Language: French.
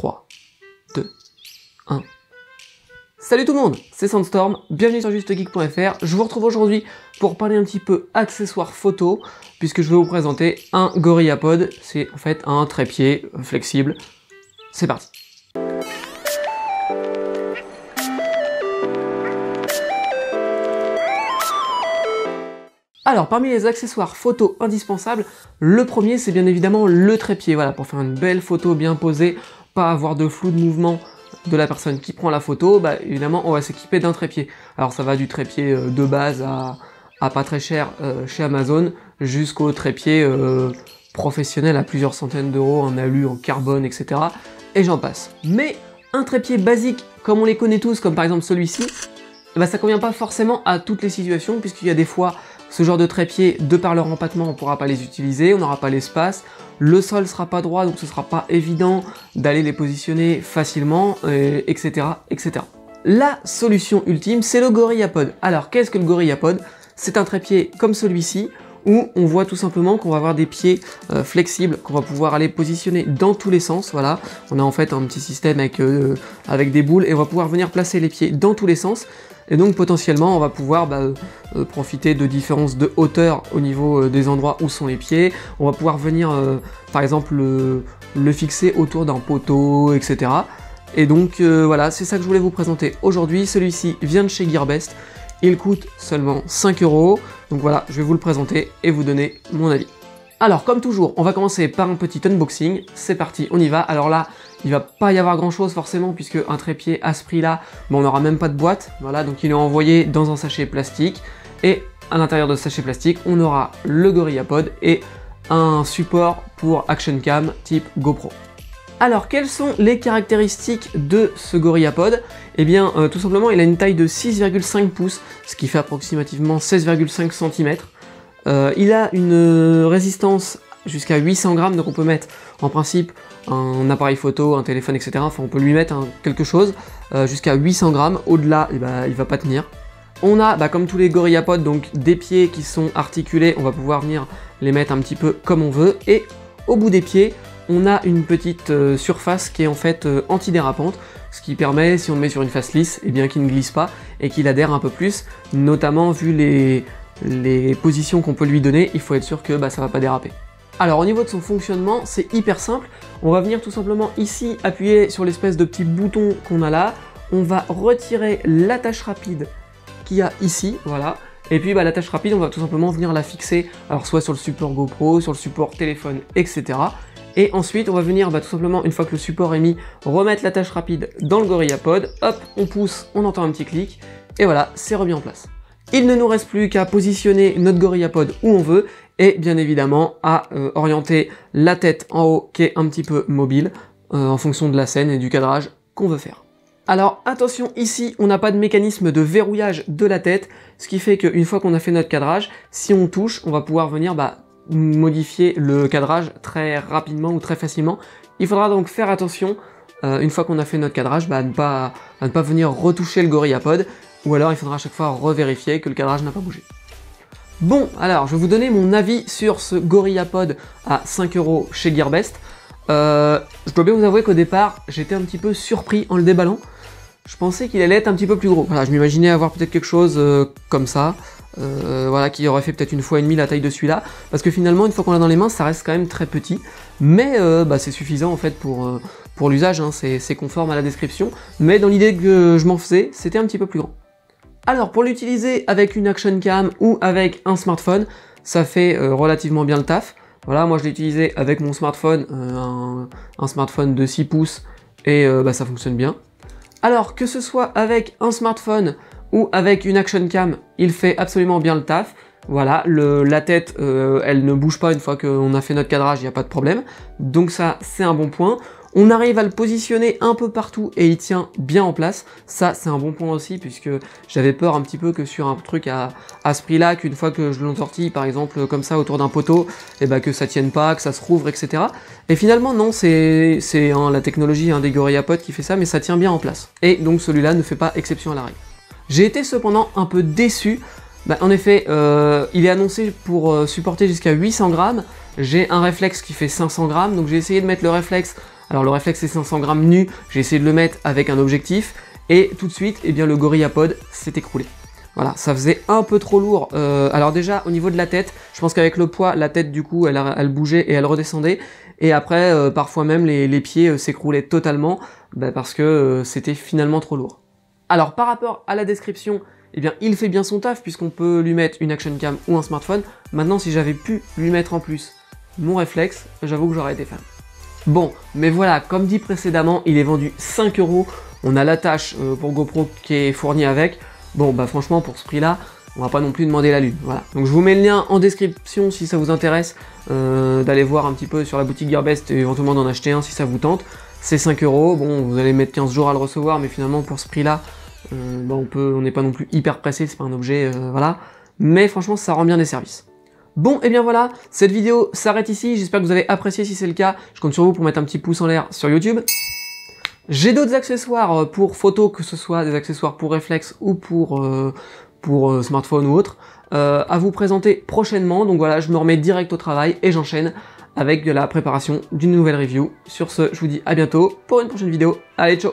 3, 2, 1... Salut tout le monde, c'est Sandstorm, bienvenue sur JusteGeek.fr. Je vous retrouve aujourd'hui pour parler un petit peu accessoires photo, puisque je vais vous présenter un GorillaPod. C'est en fait un trépied flexible. C'est parti. Alors, parmi les accessoires photo indispensables, le premier c'est bien évidemment le trépied. Voilà, pour faire une belle photo bien posée, pas avoir de flou de mouvement de la personne qui prend la photo, bah évidemment on va s'équiper d'un trépied. Alors ça va du trépied de base à pas très cher chez Amazon, jusqu'au trépied professionnel à plusieurs centaines d'euros, en alu, en carbone, etc. Et j'en passe. Mais un trépied basique, comme on les connaît tous, comme par exemple celui-ci, bah ça convient pas forcément à toutes les situations, puisqu'il y a des fois ce genre de trépied, de par leur empattement, on pourra pas les utiliser, on n'aura pas l'espace, le sol sera pas droit, donc ce sera pas évident d'aller les positionner facilement, etc., etc. La solution ultime, c'est le GorillaPod. Alors, qu'est-ce que le GorillaPod? C'est un trépied comme celui-ci, où on voit tout simplement qu'on va avoir des pieds flexibles, qu'on va pouvoir aller positionner dans tous les sens, voilà. On a en fait un petit système avec des boules, et on va pouvoir venir placer les pieds dans tous les sens. Et donc potentiellement on va pouvoir profiter de différences de hauteur au niveau des endroits où sont les pieds. On va pouvoir venir par exemple le fixer autour d'un poteau, etc. Et donc voilà, c'est ça que je voulais vous présenter aujourd'hui. Celui-ci vient de chez Gearbest, il coûte seulement 5 €. Donc voilà, je vais vous le présenter et vous donner mon avis. Alors comme toujours, on va commencer par un petit unboxing, c'est parti, on y va. Alors là, il va pas y avoir grand chose forcément, puisque un trépied à ce prix là, on n'aura même pas de boîte, voilà, donc il est envoyé dans un sachet plastique, et à l'intérieur de ce sachet plastique, on aura le GorillaPod et un support pour action cam type GoPro. Alors quelles sont les caractéristiques de ce GorillaPod? Eh bien tout simplement, il a une taille de 6,5 pouces, ce qui fait approximativement 16,5 cm. Il a une résistance jusqu'à 800 grammes, donc on peut mettre en principe un appareil photo, un téléphone, etc. Enfin on peut lui mettre quelque chose jusqu'à 800 grammes, au-delà il va pas tenir. On a, comme tous les GorillaPod, donc des pieds qui sont articulés, on va pouvoir venir les mettre un petit peu comme on veut, et au bout des pieds, on a une petite surface qui est en fait antidérapante, ce qui permet, si on le met sur une face lisse, eh bien qu'il ne glisse pas et qu'il adhère un peu plus, notamment vu les positions qu'on peut lui donner, il faut être sûr que ça va pas déraper. Alors au niveau de son fonctionnement, c'est hyper simple. On va venir tout simplement ici appuyer sur l'espèce de petit bouton qu'on a là. On va retirer l'attache rapide qu'il y a ici, voilà. Et puis l'attache rapide, on va tout simplement venir la fixer, alors soit sur le support GoPro, sur le support téléphone, etc. Et ensuite, on va venir tout simplement, une fois que le support est mis, remettre l'attache rapide dans le GorillaPod. Hop, on pousse, on entend un petit clic, et voilà, c'est remis en place. Il ne nous reste plus qu'à positionner notre GorillaPod où on veut, et bien évidemment à orienter la tête en haut qui est un petit peu mobile en fonction de la scène et du cadrage qu'on veut faire. Alors attention, ici on n'a pas de mécanisme de verrouillage de la tête, ce qui fait qu'une fois qu'on a fait notre cadrage, si on touche, on va pouvoir venir modifier le cadrage très rapidement ou très facilement. Il faudra donc faire attention, une fois qu'on a fait notre cadrage, à ne pas venir retoucher le GorillaPod, ou alors il faudra à chaque fois revérifier que le cadrage n'a pas bougé. Bon, alors je vais vous donner mon avis sur ce GorillaPod à 5 € chez Gearbest. Je dois bien vous avouer qu'au départ, j'étais un petit peu surpris en le déballant. Je pensais qu'il allait être un petit peu plus gros. Voilà, je m'imaginais avoir peut-être quelque chose comme ça, voilà, qui aurait fait peut-être une fois et demie la taille de celui-là, parce que finalement, une fois qu'on l'a dans les mains, ça reste quand même très petit, mais c'est suffisant en fait pour l'usage, hein, c'est conforme à la description, mais dans l'idée que je m'en faisais, c'était un petit peu plus grand. Alors pour l'utiliser avec une action cam ou avec un smartphone, ça fait relativement bien le taf. Voilà, moi je l'ai utilisé avec mon smartphone, un smartphone de 6 pouces, et ça fonctionne bien. Alors que ce soit avec un smartphone ou avec une action cam, il fait absolument bien le taf. Voilà, la tête, elle ne bouge pas une fois qu'on a fait notre cadrage, il n'y a pas de problème. Donc ça, c'est un bon point. On arrive à le positionner un peu partout et il tient bien en place. Ça, c'est un bon point aussi, puisque j'avais peur un petit peu que sur un truc à ce prix-là, qu'une fois que je l'ai sorti, par exemple, comme ça, autour d'un poteau, que ça tienne pas, que ça se rouvre, etc. Et finalement, non, c'est la technologie des GorillaPod qui fait ça, mais ça tient bien en place. Et donc, celui-là ne fait pas exception à la règle. J'ai été cependant un peu déçu. En effet, il est annoncé pour supporter jusqu'à 800 grammes. J'ai un réflexe qui fait 500 grammes, donc j'ai essayé de mettre le réflexe Alors le réflexe C500 g nu, j'ai essayé de le mettre avec un objectif, et tout de suite, eh bien, le GorillaPod s'est écroulé. Voilà, ça faisait un peu trop lourd. Alors déjà, au niveau de la tête, je pense qu'avec le poids, la tête du coup, elle bougeait et elle redescendait. Et après, parfois même, les pieds s'écroulaient totalement, parce que c'était finalement trop lourd. Alors par rapport à la description, eh bien, il fait bien son taf, puisqu'on peut lui mettre une action cam ou un smartphone. Maintenant, si j'avais pu lui mettre en plus mon réflexe, j'avoue que j'aurais été fan. Bon, mais voilà, comme dit précédemment, il est vendu 5 €. On a l'attache pour GoPro qui est fournie avec. Bon, bah franchement, pour ce prix-là, on va pas non plus demander la lune. Voilà. Donc je vous mets le lien en description si ça vous intéresse d'aller voir un petit peu sur la boutique Gearbest et éventuellement d'en acheter un si ça vous tente. C'est 5 €. Bon, vous allez mettre 15 jours à le recevoir, mais finalement, pour ce prix-là, on n'est pas non plus hyper pressé, c'est pas un objet, voilà. Mais franchement, ça rend bien des services. Bon, et bien voilà, cette vidéo s'arrête ici, j'espère que vous avez apprécié. Si c'est le cas, je compte sur vous pour mettre un petit pouce en l'air sur YouTube. J'ai d'autres accessoires pour photo, que ce soit des accessoires pour réflexe ou pour smartphone ou autre, à vous présenter prochainement. Donc voilà, je me remets direct au travail et j'enchaîne avec la préparation d'une nouvelle review. Sur ce, je vous dis à bientôt pour une prochaine vidéo. Allez, ciao!